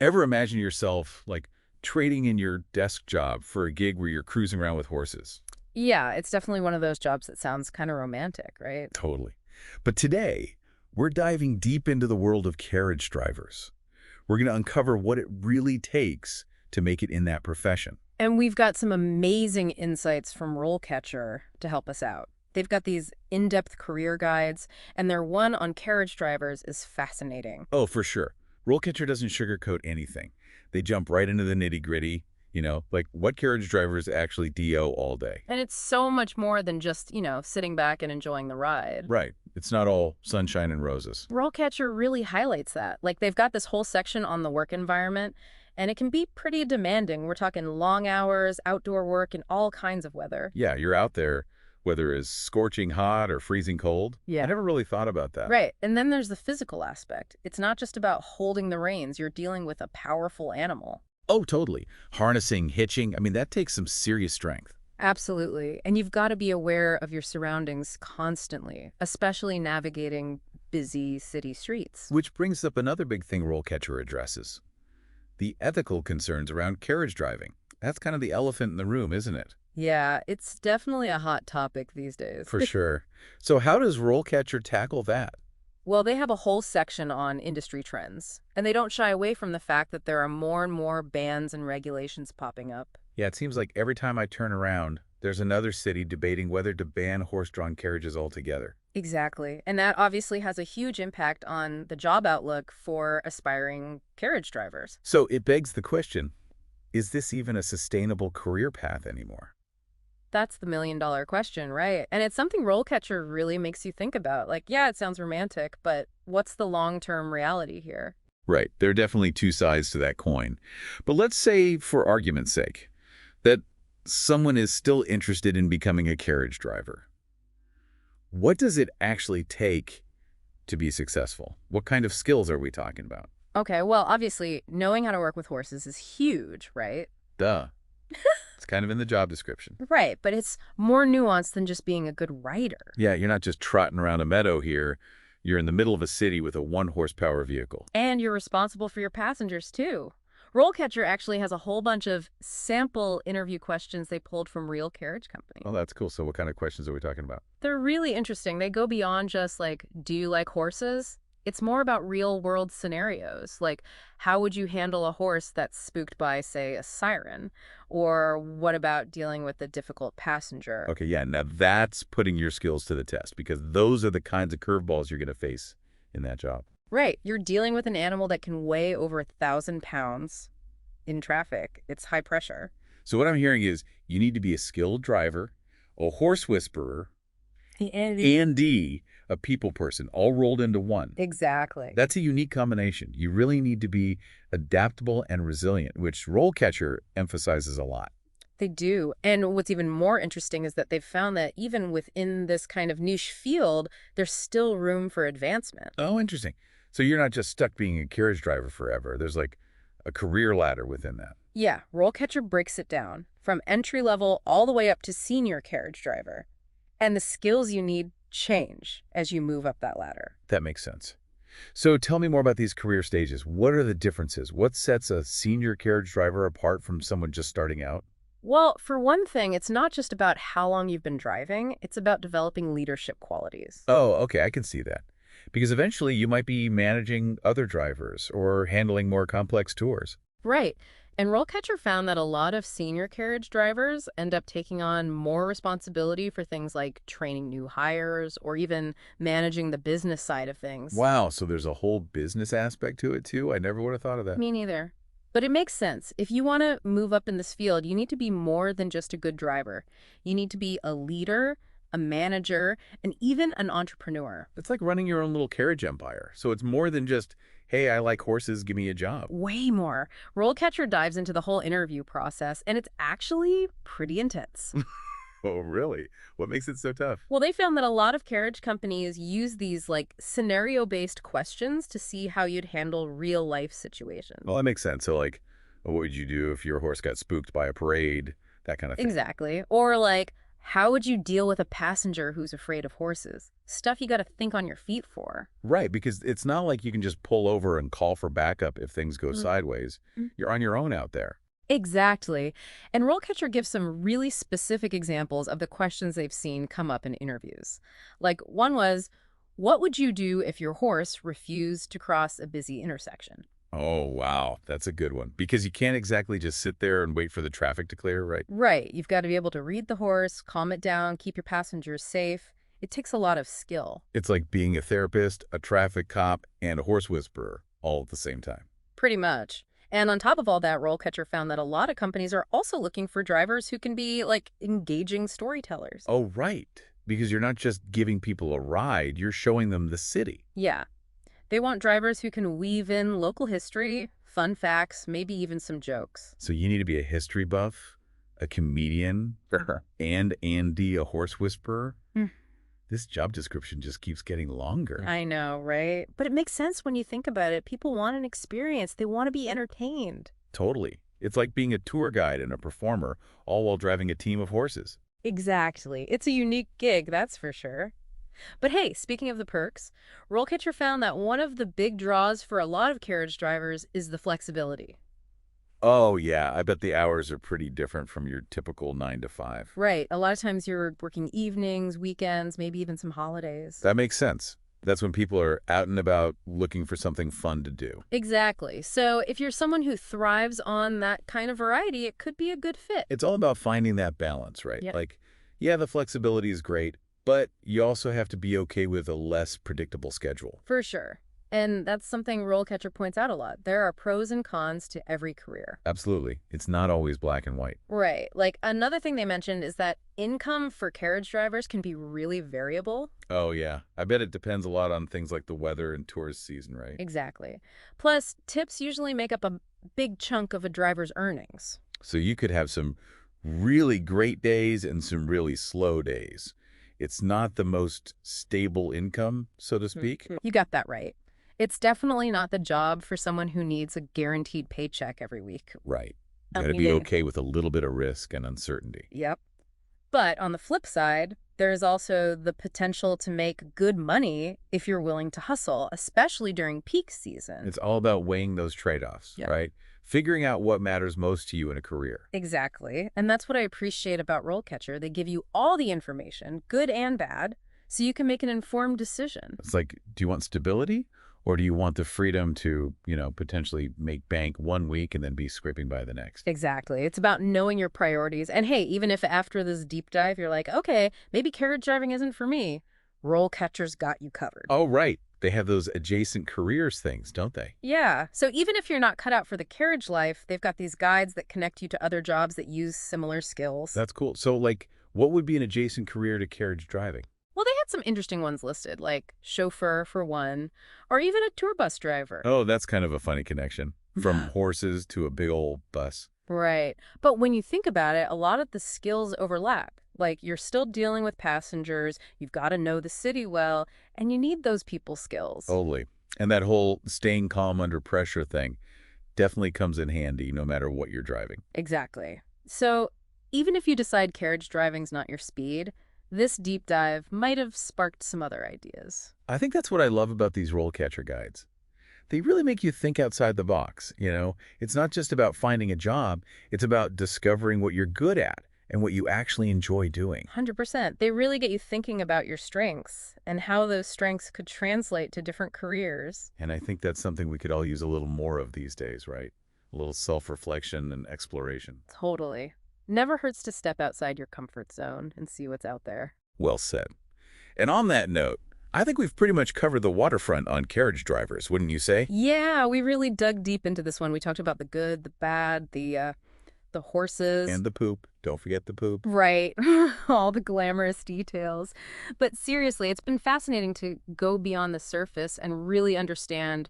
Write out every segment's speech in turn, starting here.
Ever imagine yourself, like, trading in your desk job for a gig where you're cruising around with horses? Yeah, it's definitely one of those jobs that sounds kind of romantic, right? Totally. But today, we're diving deep into the world of carriage drivers. We're going to uncover what it really takes to make it in that profession. And we've got some amazing insights from RoleCatcher to help us out. They've got these in-depth career guides, and their one on carriage drivers is fascinating. Oh, for sure. RoleCatcher doesn't sugarcoat anything. They jump right into the nitty-gritty, like what carriage drivers actually DO all day. And it's so much more than just, sitting back and enjoying the ride. Right. It's not all sunshine and roses. RoleCatcher really highlights that. Like, they've got this whole section on the work environment, and it can be pretty demanding. We're talking long hours, outdoor work, in all kinds of weather. Yeah, you're out there, whether it's scorching hot or freezing cold. I Yeah. never really thought about that. Right. And then there's the physical aspect. It's not just about holding the reins. You're dealing with a powerful animal. Oh, totally. Harnessing, hitching, I mean, that takes some serious strength. Absolutely. And you've got to be aware of your surroundings constantly, especially navigating busy city streets. Which brings up another big thing RoleCatcher addresses. The ethical concerns around carriage driving. That's kind of the elephant in the room, isn't it? Yeah, it's definitely a hot topic these days. For sure. So how does RoleCatcher tackle that? Well, they have a whole section on industry trends, and they don't shy away from the fact that there are more and more bans and regulations popping up. Yeah, it seems like every time I turn around, there's another city debating whether to ban horse-drawn carriages altogether. Exactly. And that obviously has a huge impact on the job outlook for aspiring carriage drivers. So it begs the question, is this even a sustainable career path anymore? That's the million-dollar question, right? And it's something RoleCatcher really makes you think about. Like, yeah, it sounds romantic, but what's the long-term reality here? Right, there are definitely two sides to that coin. But let's say, for argument's sake, that someone is still interested in becoming a carriage driver. What does it actually take to be successful? What kind of skills are we talking about? Okay, well, obviously, knowing how to work with horses is huge, right? Duh. It's kind of in the job description. Right, but it's more nuanced than just being a good rider. Yeah, you're not just trotting around a meadow here. You're in the middle of a city with a 1 horsepower vehicle. And you're responsible for your passengers, too. RoleCatcher actually has a whole bunch of sample interview questions they pulled from real carriage companies. Oh, that's cool. So what kind of questions are we talking about? They're really interesting. They go beyond just like, do you like horses? It's more about real world scenarios. Like, how would you handle a horse that's spooked by, say, a siren? Or what about dealing with a difficult passenger? Okay, yeah, now that's putting your skills to the test because those are the kinds of curveballs you're going to face in that job. Right. You're dealing with an animal that can weigh over 1,000 pounds in traffic. It's high pressure. So what I'm hearing is you need to be a skilled driver, a horse whisperer, And and a people person, all rolled into one. exactly. That's a unique combination. You really need to be adaptable and resilient, which RoleCatcher emphasizes a lot. They do. And what's even more interesting is that they've found that even within this kind of niche field, there's still room for advancement. Oh, interesting. So you're not just stuck being a carriage driver forever. There's like a career ladder within that. Yeah, RoleCatcher breaks it down from entry level all the way up to senior carriage driver. And the skills you need change as you move up that ladder. That makes sense. So tell me more about these career stages. What are the differences? What sets a senior carriage driver apart from someone just starting out? Well, for one thing, it's not just about how long you've been driving, it's about developing leadership qualities. Oh, okay, I can see that. Because eventually you might be managing other drivers or handling more complex tours. Right. And RoleCatcher found that a lot of senior carriage drivers end up taking on more responsibility for things like training new hires or even managing the business side of things. Wow, so there's a whole business aspect to it too? I never would have thought of that. Me neither. But it makes sense. If you want to move up in this field, you need to be more than just a good driver. You need to be a leader, a manager, and even an entrepreneur. It's like running your own little carriage empire. So it's more than just, hey, I like horses, give me a job. Way more. RoleCatcher dives into the whole interview process, and it's actually pretty intense. Oh, really? What makes it so tough? Well, they found that a lot of carriage companies use these like scenario-based questions to see how you'd handle real-life situations. Well, that makes sense. So like, what would you do if your horse got spooked by a parade? That kind of thing. Exactly. Or like, How would you deal with a passenger who's afraid of horses? Stuff you got to think on your feet for. Right, because it's not like you can just pull over and call for backup if things go sideways. Mm. You're on your own out there. Exactly. And RoleCatcher gives some really specific examples of the questions they've seen come up in interviews. Like one was, what would you do if your horse refused to cross a busy intersection? Oh, wow. That's a good one. Because you can't exactly just sit there and wait for the traffic to clear, right? Right. You've got to be able to read the horse, calm it down, keep your passengers safe. It takes a lot of skill. It's like being a therapist, a traffic cop, and a horse whisperer all at the same time. Pretty much. And on top of all that, RoleCatcher found that a lot of companies are also looking for drivers who can be, like, engaging storytellers. Oh, right. Because you're not just giving people a ride, you're showing them the city. Yeah. They want drivers who can weave in local history, fun facts, maybe even some jokes. So you need to be a history buff, a comedian, and Andy, a horse whisperer. Hmm. This job description just keeps getting longer. I know, right? But it makes sense when you think about it. People want an experience. They want to be entertained. Totally. It's like being a tour guide and a performer, all while driving a team of horses. Exactly. It's a unique gig, that's for sure. But hey, speaking of the perks, RoleCatcher found that one of the big draws for a lot of carriage drivers is the flexibility. Oh, yeah. I bet the hours are pretty different from your typical 9 to 5. Right. A lot of times you're working evenings, weekends, maybe even some holidays. That makes sense. That's when people are out and about looking for something fun to do. Exactly. So if you're someone who thrives on that kind of variety, it could be a good fit. It's all about finding that balance, right? Yep. Like, yeah, the flexibility is great, but you also have to be okay with a less predictable schedule. For sure. And that's something RoleCatcher points out a lot. There are pros and cons to every career. Absolutely. It's not always black and white. Right. Like another thing they mentioned is that income for carriage drivers can be really variable. Oh, yeah. I bet it depends a lot on things like the weather and tourist season, right? Exactly. Plus, tips usually make up a big chunk of a driver's earnings. So you could have some really great days and some really slow days. It's not the most stable income, so to speak. You got that right. It's definitely not the job for someone who needs a guaranteed paycheck every week. Right. I You got to be mean- okay with a little bit of risk and uncertainty. Yep. But on the flip side, there's also the potential to make good money if you're willing to hustle, especially during peak season. It's all about weighing those trade-offs, Yeah. right? Figuring out what matters most to you in a career. Exactly. And that's what I appreciate about RoleCatcher. They give you all the information, good and bad, so you can make an informed decision. It's like, do you want stability? Or do you want the freedom to, potentially make bank one week and then be scraping by the next? Exactly. It's about knowing your priorities. And hey, even if after this deep dive, you're like, okay, maybe carriage driving isn't for me, RoleCatcher's got you covered. Oh, right. They have those adjacent careers things, don't they? Yeah. So even if you're not cut out for the carriage life, they've got these guides that connect you to other jobs that use similar skills. That's cool. So, like, what would be an adjacent career to carriage driving? Well, they had some interesting ones listed, like chauffeur for one, or even a tour bus driver. Oh, that's kind of a funny connection. From horses to a big old bus. Right. But when you think about it, a lot of the skills overlap. Like, you're still dealing with passengers, you've got to know the city well, and you need those people skills. Totally. And that whole staying calm under pressure thing definitely comes in handy no matter what you're driving. Exactly. So even if you decide carriage driving's not your speed, this deep dive might have sparked some other ideas. I think that's what I love about these RoleCatcher guides. They really make you think outside the box, It's not just about finding a job, it's about discovering what you're good at and what you actually enjoy doing. 100%. They really get you thinking about your strengths and how those strengths could translate to different careers. And I think that's something we could all use a little more of these days, right? A little self-reflection and exploration. Totally. Never hurts to step outside your comfort zone and see what's out there. Well said. And on that note, I think we've pretty much covered the waterfront on carriage drivers, wouldn't you say? Yeah, we really dug deep into this one. We talked about the good, the bad, the horses. And the poop. Don't forget the poop. Right. All the glamorous details. But seriously, it's been fascinating to go beyond the surface and really understand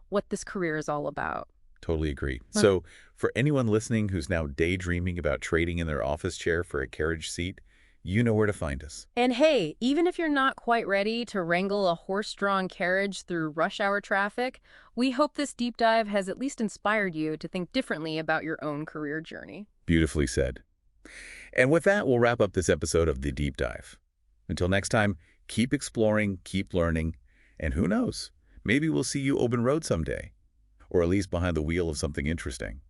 what this career is all about. Totally agree. So for anyone listening who's now daydreaming about trading in their office chair for a carriage seat, you know where to find us. And hey, even if you're not quite ready to wrangle a horse-drawn carriage through rush hour traffic, we hope this deep dive has at least inspired you to think differently about your own career journey. Beautifully said. And with that, we'll wrap up this episode of The Deep Dive. Until next time, keep exploring, keep learning, and who knows, maybe we'll see you open road someday, or at least behind the wheel of something interesting.